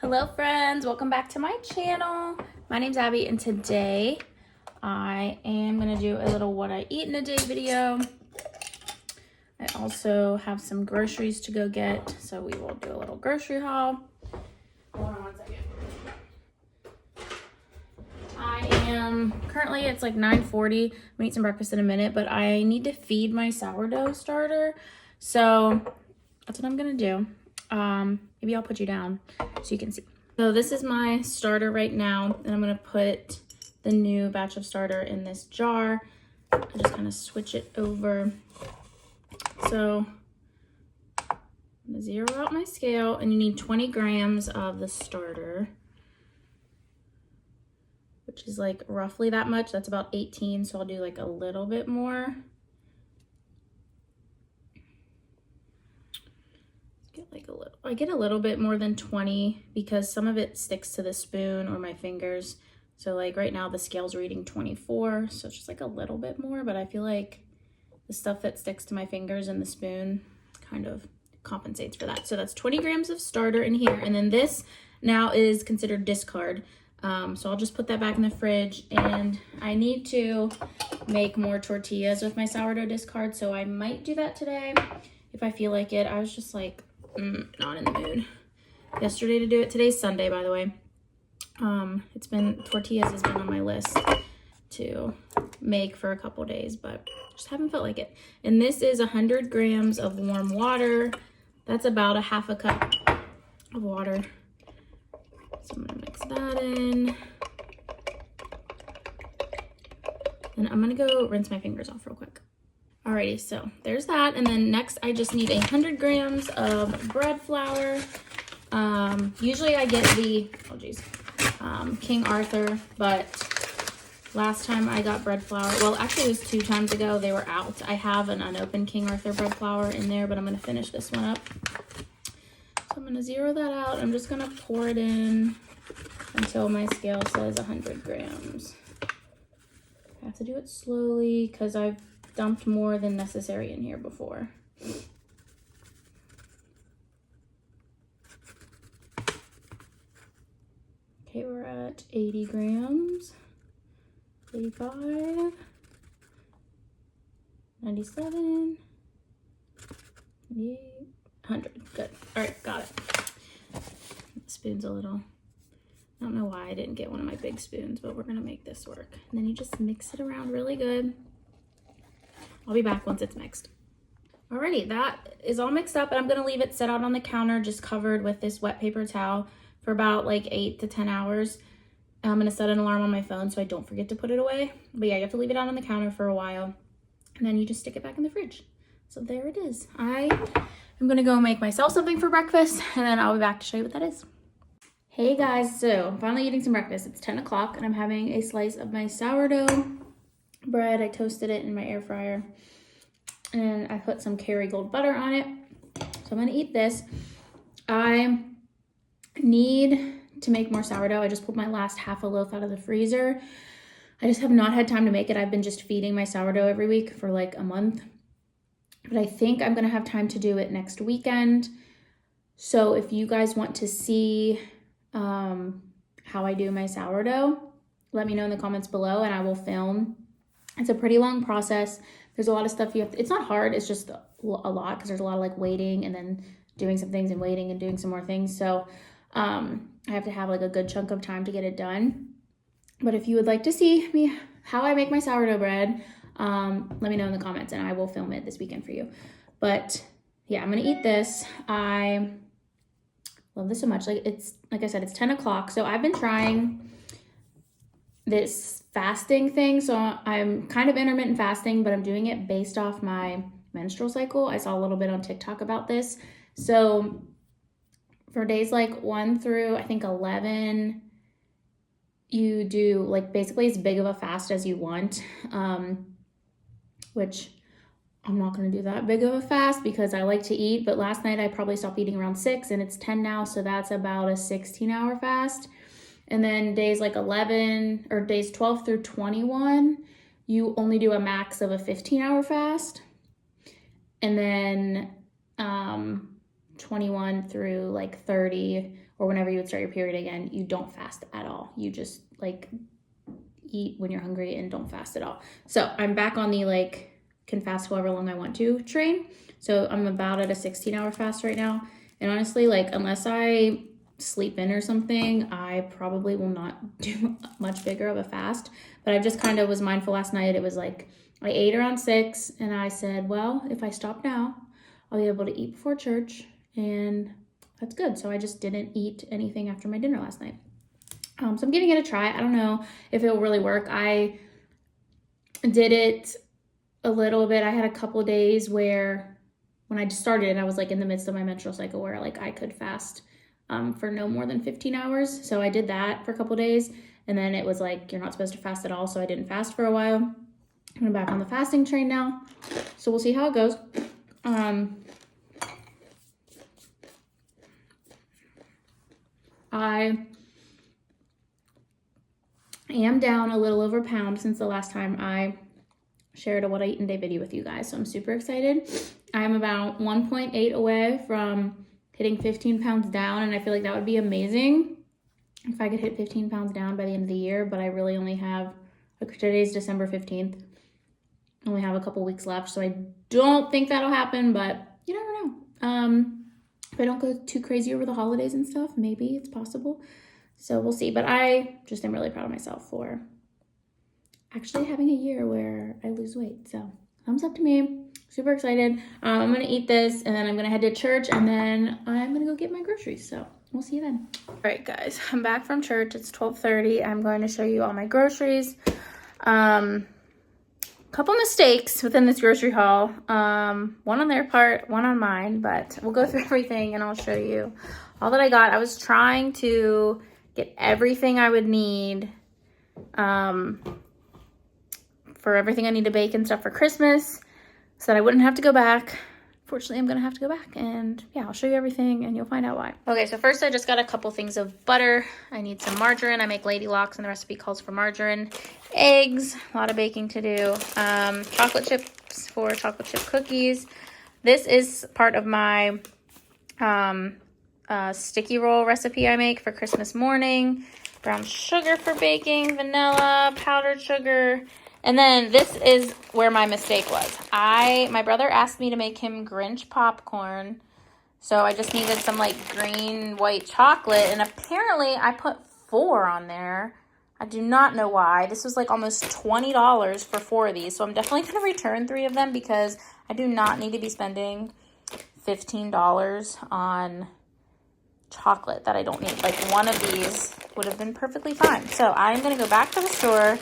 Hello friends, welcome back to my channel. My name's Abby and today I am going to do a little what I eat in a day video. I also have some groceries to go get, so we will do a little grocery haul. Hold on one second. Currently it's like 9:40. I'm gonna eat some breakfast in a minute, but I need to feed my sourdough starter. So that's what I'm gonna do. Maybe I'll put you down so you can see. So this is my starter right now, and I'm gonna put the new batch of starter in this jar. I just kind of switch it over. So I'm gonna zero out my scale, and you need 20 grams of the starter, which is like roughly that much. That's about 18, so I'll do like a little bit more. I get a little bit more than 20 because some of it sticks to the spoon or my fingers. So like right now the scale's reading 24, so it's just like a little bit more, but I feel like the stuff that sticks to my fingers and the spoon kind of compensates for that. So that's 20 grams of starter in here. And then this now is considered discard. So I'll just put that back in the fridge, and I need to make more tortillas with my sourdough discard. So I might do that today if I feel like it. I was just like, not in the mood yesterday to do it. Today's Sunday, by the way. Tortillas has been on my list to make for a couple days, but just haven't felt like it. And this is 100 grams of warm water. That's about a half a cup of water. So I'm gonna mix that in. And I'm gonna go rinse my fingers off real quick. Alrighty, so there's that. And then next I just need 100 grams of bread flour. Usually I get the, King Arthur, but last time I got bread flour, well actually it was 2 times ago, they were out. I have an unopened King Arthur bread flour in there, but I'm gonna finish this one up. So I'm gonna zero that out. I'm just gonna pour it in until my scale says 100 grams. I have to do it slowly because I've dumped more than necessary in here before. Okay, we're at 80 grams, 85, 97, 98, 100. Good. All right, got it. The spoon's a little, I don't know why I didn't get one of my big spoons, but we're gonna make this work. And then you just mix it around really good. I'll be back once it's mixed. Alrighty, that is all mixed up, and I'm gonna leave it set out on the counter just covered with this wet paper towel for about like 8 to 10 hours. I'm gonna set an alarm on my phone so I don't forget to put it away. But yeah, you have to leave it out on the counter for a while, and then you just stick it back in the fridge. So there it is. I am gonna go make myself something for breakfast, and then I'll be back to show you what that is. Hey guys, so I'm finally eating some breakfast. It's 10 o'clock, and I'm having a slice of my sourdough bread. I toasted it in my air fryer, and I put some Kerrygold butter on it. So I'm gonna eat this. I need to make more sourdough. I just pulled my last half a loaf out of the freezer. I just have not had time to make it. I've been just feeding my sourdough every week for like a month, but I think I'm gonna have time to do it next weekend. So if you guys want to see how I do my sourdough, let me know in the comments below and I will film. It's a pretty long process. There's a lot of stuff you have to, it's not hard, it's just a lot because there's a lot of like waiting and then doing some things and waiting and doing some more things. So I have to have like a good chunk of time to get it done. But if you would like to see me, how I make my sourdough bread, let me know in the comments and I will film it this weekend for you. But yeah, I'm gonna eat this. I love this so much. Like I said, it's 10 o'clock. So I've been trying this fasting thing. So I'm kind of intermittent fasting, but I'm doing it based off my menstrual cycle. I saw a little bit on TikTok about this. So for days like 1 through I think 11, you do like basically as big of a fast as you want, which I'm not going to do that big of a fast because I like to eat. But last night I probably stopped eating around 6 and it's 10 now. So that's about a 16-hour fast. And then days like 11 or days 12 through 21, you only do a max of a 15-hour fast. And then 21 through like 30 or whenever you would start your period again, you don't fast at all. You just like eat when you're hungry and don't fast at all. So I'm back on the like can fast however long I want to train. So I'm about at a 16-hour fast right now. And honestly, like unless I sleep in or something, I probably will not do much bigger of a fast. But I just kind of was mindful last night. It was like I ate around 6 and I said, well, if I stop now, I'll be able to eat before church, and that's good. So I just didn't eat anything after my dinner last night. So I'm giving it a try. I don't know if it will really work. I did it a little bit. I had a couple of days where when I just started, I was like in the midst of my menstrual cycle where like I could fast for no more than 15 hours. So I did that for a couple of days, and then it was like, you're not supposed to fast at all. So I didn't fast for a while. I'm back on the fasting train now. So we'll see how it goes. I am down a little over a pound since the last time I shared a what I eat in day video with you guys. So I'm super excited. I'm about 1.8 away from hitting 15 pounds down, and I feel like that would be amazing if I could hit 15 pounds down by the end of the year, but I really only have, like today's December 15th, I only have a couple weeks left, so I don't think that'll happen, but you never know. If I don't go too crazy over the holidays and stuff, maybe it's possible. So we'll see, but I just am really proud of myself for actually having a year where I lose weight. So thumbs up to me. Super excited. I'm going to eat this, and then I'm going to head to church, and then I'm going to go get my groceries. So we'll see you then. All right, guys, I'm back from church. It's 12:30. I'm going to show you all my groceries. Couple mistakes within this grocery haul. One on their part, one on mine, but we'll go through everything and I'll show you all that I got. I was trying to get everything I would need for everything I need to bake and stuff for Christmas so that I wouldn't have to go back. Fortunately, I'm gonna have to go back, and yeah, I'll show you everything and you'll find out why. Okay, so first I just got a couple things of butter. I need some margarine. I make Lady Locks and the recipe calls for margarine. Eggs, a lot of baking to do. Chocolate chips for chocolate chip cookies. This is part of my sticky roll recipe I make for Christmas morning. Brown sugar for baking, vanilla, powdered sugar. And then this is where my mistake was. My brother asked me to make him Grinch popcorn. So I just needed some like green white chocolate. And apparently I put 4 on there. I do not know why. This was like almost $20 for 4 of these. So I'm definitely going to return 3 of them because I do not need to be spending $15 on chocolate that I don't need. Like one of these would have been perfectly fine. So I'm going to go back to the store.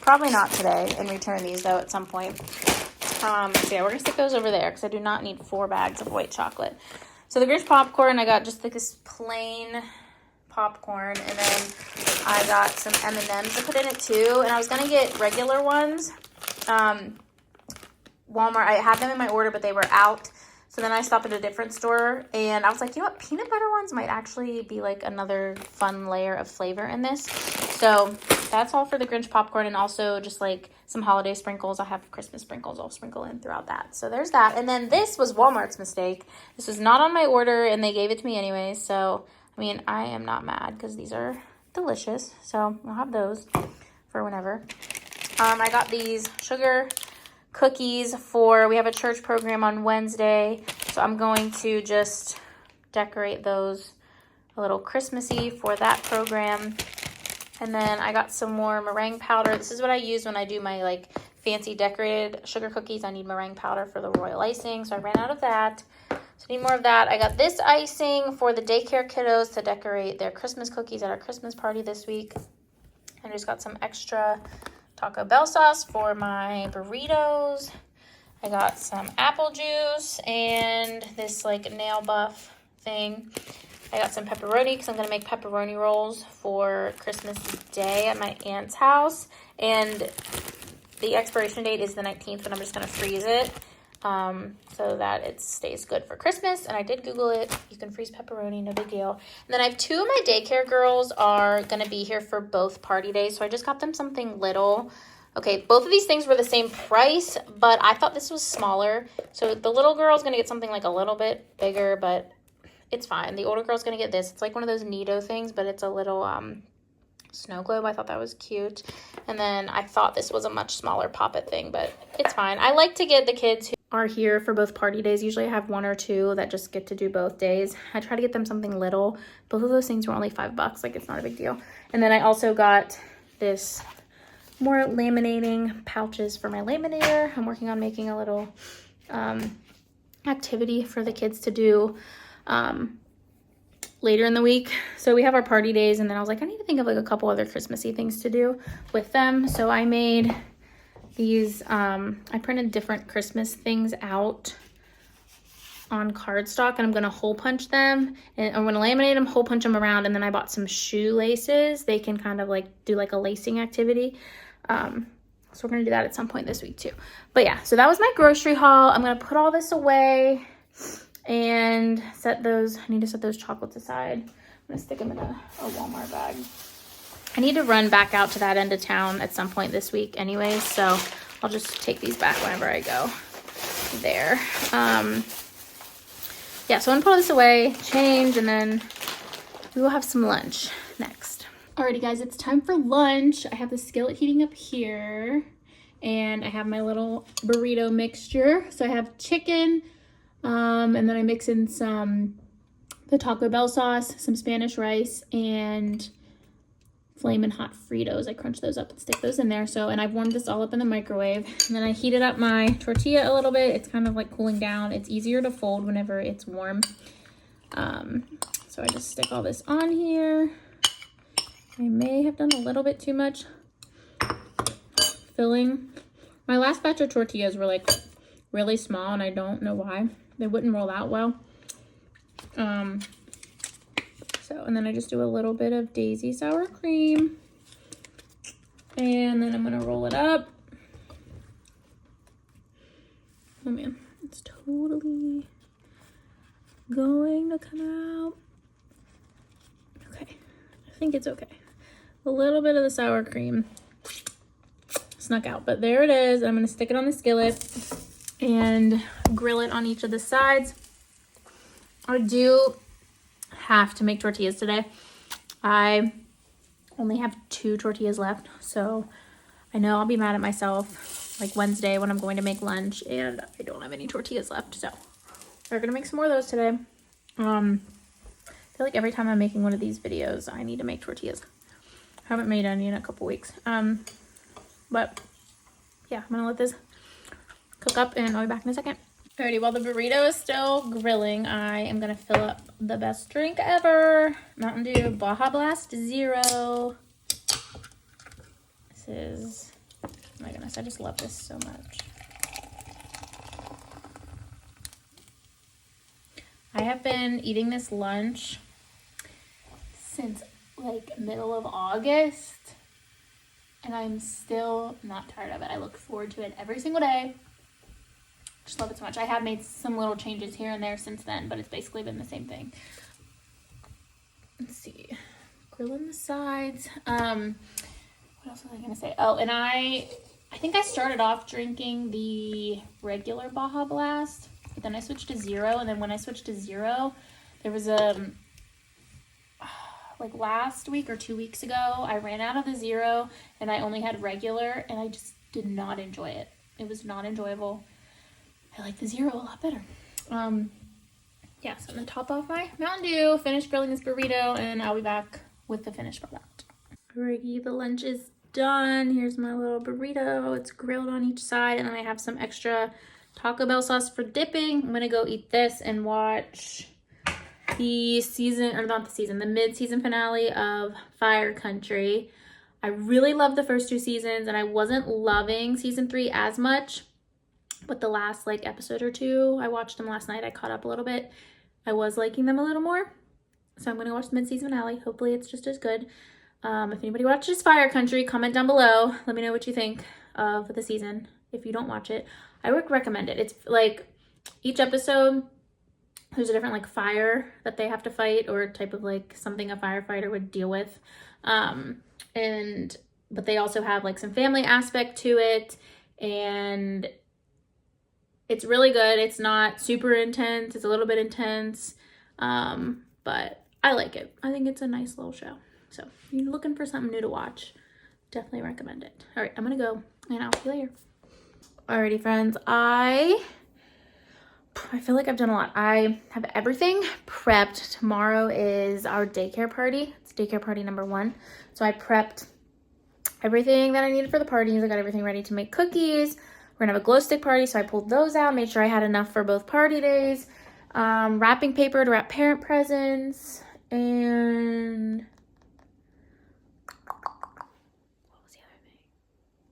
Probably not today, and return these though at some point. So yeah, we're gonna stick those over there because I do not need 4 bags of white chocolate. So the Grinch popcorn, I got just like this plain popcorn, and then I got some M&Ms to put in it too. And I was gonna get regular ones. Walmart, I had them in my order, but they were out. So then I stopped at a different store, and I was like, you know what, peanut butter ones might actually be like another fun layer of flavor in this. So that's all for the Grinch popcorn, and also just like some holiday sprinkles. I have Christmas sprinkles I'll sprinkle in throughout that. So there's that. And then this was Walmart's mistake. This was not on my order, and they gave it to me anyway. So, I mean, I am not mad because these are delicious. So I'll have those for whenever. I got these sugar cookies we have a church program on Wednesday, so I'm going to just decorate those a little Christmassy for that program. And then I got some more meringue powder. This is what I use when I do my like fancy decorated sugar cookies. I need meringue powder for the royal icing, so I ran out of that. So I need more of that. I got this icing for the daycare kiddos to decorate their Christmas cookies at our Christmas party this week. I just got some extra Taco Bell sauce for my burritos. I got some apple juice and this like nail buff thing. I got some pepperoni because I'm going to make pepperoni rolls for Christmas Day at my aunt's house. And the expiration date is the 19th, but I'm just going to freeze it so that it stays good for Christmas. And I did Google it. You can freeze pepperoni, no big deal. And then I have 2 of my daycare girls are going to be here for both party days. So I just got them something little. Okay, both of these things were the same price, but I thought this was smaller. So the little girl is going to get something like a little bit bigger, but it's fine. The older girl's gonna get this. It's like one of those Neato things, but it's a little snow globe. I thought that was cute. And then I thought this was a much smaller Pop-It thing, but it's fine. I like to get the kids who are here for both party days. Usually I have one or two that just get to do both days. I try to get them something little. Both of those things were only $5. Like, it's not a big deal. And then I also got this more laminating pouches for my laminator. I'm working on making a little activity for the kids to do later in the week. So we have our party days, and then I was like, I need to think of like a couple other Christmassy things to do with them. So I made these, I printed different Christmas things out on cardstock, and I'm going to hole punch them, and I'm going to laminate them, hole punch them around, and then I bought some shoelaces. They can kind of like do like a lacing activity. So we're going to do that at some point this week too. But yeah, so that was my grocery haul. I'm going to put all this away and set those, I need to set those chocolates aside. I'm going to stick them in a Walmart bag. I need to run back out to that end of town at some point this week anyways, so I'll just take these back whenever I go there. Yeah, so I'm gonna put all this away, change, and then we will have some lunch next. Alrighty guys, it's time for lunch. I have the skillet heating up here, and I have my little burrito mixture. So I have chicken, and then I mix in the Taco Bell sauce, some Spanish rice, and Flamin' Hot Fritos. I crunch those up and stick those in there. So, and I've warmed this all up in the microwave. And then I heated up my tortilla a little bit. It's kind of like cooling down. It's easier to fold whenever it's warm. So I just stick all this on here. I may have done a little bit too much filling. My last batch of tortillas were like really small, and I don't know why. They wouldn't roll out well. And then I just do a little bit of Daisy sour cream, and then I'm gonna roll it up. Oh man, it's totally going to come out. Okay, I think it's okay. A little bit of the sour cream snuck out, but there it is. I'm gonna stick it on the skillet and grill it on each of the sides. I do have to make tortillas today. I only have 2 tortillas left, so I know I'll be mad at myself like Wednesday when I'm going to make lunch and I don't have any tortillas left, so we're gonna make some more of those today. I feel like every time I'm making one of these videos I need to make tortillas. I haven't made any in a couple weeks, but yeah, I'm gonna let this cook up and I'll be back in a second. Alrighty, while the burrito is still grilling, I am going to fill up the best drink ever. Mountain Dew Baja Blast Zero. This is, oh my goodness, I just love this so much. I have been eating this lunch since like middle of August, and I'm still not tired of it. I look forward to it every single day. Just love it so much. I have made some little changes here and there since then, but it's basically been the same thing. Let's see. Grilling the sides. What else was I going to say? Oh, and I think I started off drinking the regular Baja Blast, but then I switched to Zero, and then when I switched to Zero, there was like last week or 2 weeks ago, I ran out of the Zero, and I only had regular, and I just did not enjoy it. It was not enjoyable. I like the Zero a lot better. Yeah, so I'm gonna top off my Mountain Dew, finish grilling this burrito, and I'll be back with the finished product. Alrighty, the lunch is done. Here's my little burrito. It's grilled on each side, and then I have some extra Taco Bell sauce for dipping. I'm gonna go eat this and watch the mid-season finale of Fire Country. I really loved the first 2 seasons, and I wasn't loving season 3 as much. But the last like episode or 2, I watched them last night. I caught up a little bit. I was liking them a little more. So I'm going to watch the mid-season finale. Hopefully it's just as good. If anybody watches Fire Country, comment down below. Let me know what you think of the season. If you don't watch it, I would recommend it. It's like each episode, there's a different like fire that they have to fight, or type of like something a firefighter would deal with. But they also have like some family aspect to it, and it's really good. It's not super intense. It's a little bit intense. But I like it. I think it's a nice little show. So if you're looking for something new to watch, definitely recommend it. All right, I'm gonna go and I'll see you later. Alrighty, friends, I feel like I've done a lot. I have everything prepped. Tomorrow is our daycare party. It's daycare party number 1. So I prepped everything that I needed for the parties. I got everything ready to make cookies. We're gonna have a glow stick party, so I pulled those out, made sure I had enough for both party days. Wrapping paper to wrap parent presents, and what was the other thing?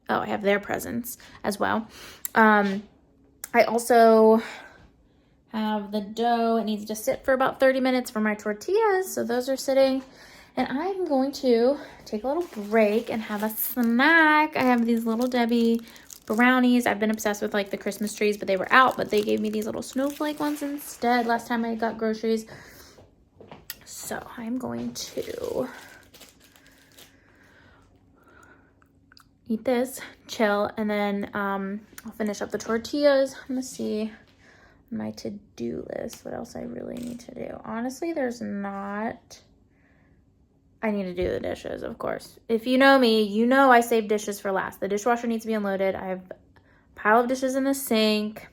Oh, I have their presents as well. I also have the dough. It needs to sit for about 30 minutes for my tortillas, so those are sitting. And I'm going to take a little break and have a snack. I have these Little Debbie brownies. I've been obsessed with like the Christmas trees, but they were out, but they gave me these little snowflake ones instead last time I got groceries. So I'm going to eat this, chill, and then I'll finish up the tortillas. I'm gonna see my to-do list, what else I really need to do. Honestly, there's not. I need to do the dishes, of course. If you know me, you know I save dishes for last. The dishwasher needs to be unloaded. I have a pile of dishes in the sink.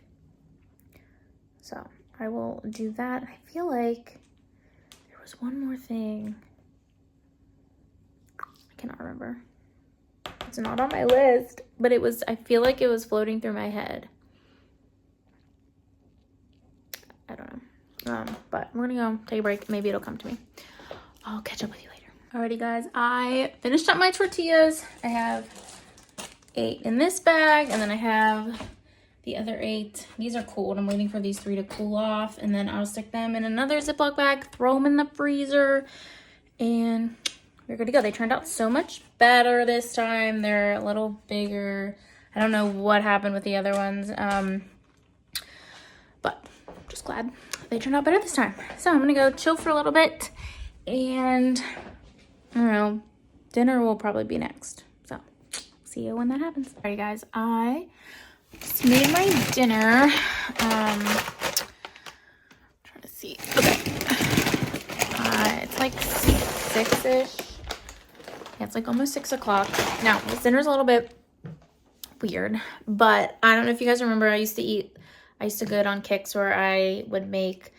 So I will do that. I feel like there was one more thing. I cannot remember. It's not on my list, but it was, I feel like it was floating through my head. I don't know. But we're gonna go take a break. Maybe it'll come to me. I'll catch up with you later. Alrighty, guys, I finished up my tortillas. I have 8 in this bag, and then I have the other 8. These are cold. I'm waiting for these 3 to cool off, and then I'll stick them in another Ziploc bag, throw them in the freezer, and we're good to go. They turned out so much better this time. They're a little bigger. I don't know what happened with the other ones, but I'm just glad they turned out better this time. So I'm gonna go chill for a little bit, and I don't know, dinner will probably be next. So see you when that happens. All right, guys, I just made my dinner. Trying to see. Okay. It's like 6-ish. Yeah, it's like almost 6 o'clock. Now, this dinner's a little bit weird, but I don't know if you guys remember, I used to go on kicks where I would make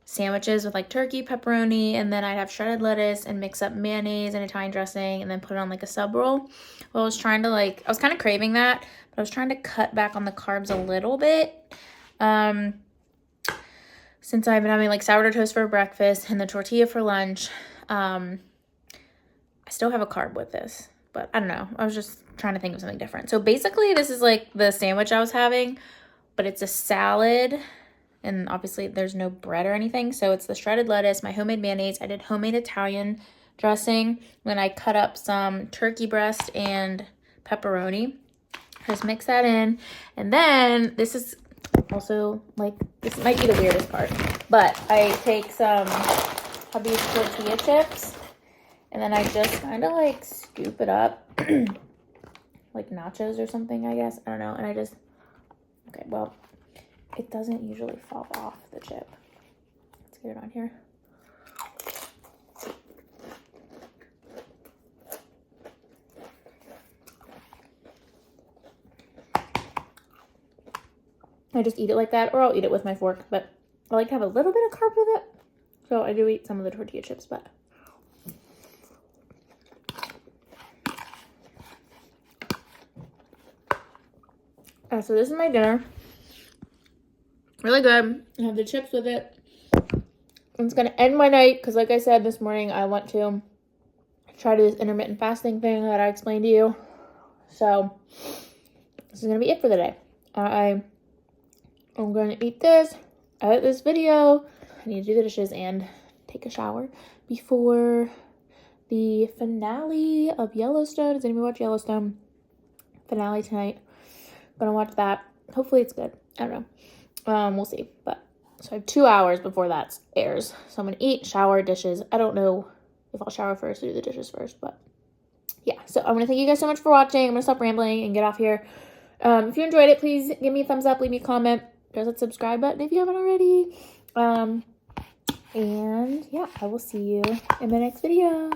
sandwiches with like turkey, pepperoni, and then I'd have shredded lettuce and mix up mayonnaise and Italian dressing and then put it on like a sub roll. Well, I was kind of craving that, but I was trying to cut back on the carbs a little bit. Since I've been having like sourdough toast for breakfast and the tortilla for lunch, I still have a carb with this, but I don't know. I was just trying to think of something different. So basically this is like the sandwich I was having, but it's a salad. And obviously there's no bread or anything. So it's the shredded lettuce, my homemade mayonnaise. I did homemade Italian dressing. Then I cut up some turkey breast and pepperoni. Just mix that in. And then this is also like, this might be the weirdest part, but I take some of these tortilla chips and then I just kind of like scoop it up like nachos or something, I guess. I don't know. And I just, okay, well, it doesn't usually fall off the chip. Let's get it on here. I just eat it like that, or I'll eat it with my fork, but I like to have a little bit of carb with it. So I do eat some of the tortilla chips, but so this is my dinner. Really good. I have the chips with it. It's gonna end my night because, like I said this morning, I want to try to do this intermittent fasting thing that I explained to you. So this is gonna be it for the day. I'm gonna eat this, edit this video. I need to do the dishes and take a shower before the finale of Yellowstone. Does anybody watch Yellowstone? Finale tonight. Gonna watch that. Hopefully it's good. I don't know. We'll see. But so I have 2 hours before that airs. So I'm gonna eat, shower, dishes. I don't know if I'll shower first or do the dishes first, but yeah. So I'm gonna thank you guys so much for watching. I'm gonna stop rambling and get off here. If you enjoyed it, please give me a thumbs up, leave me a comment, press that subscribe button if you haven't already. And yeah, I will see you in the next video.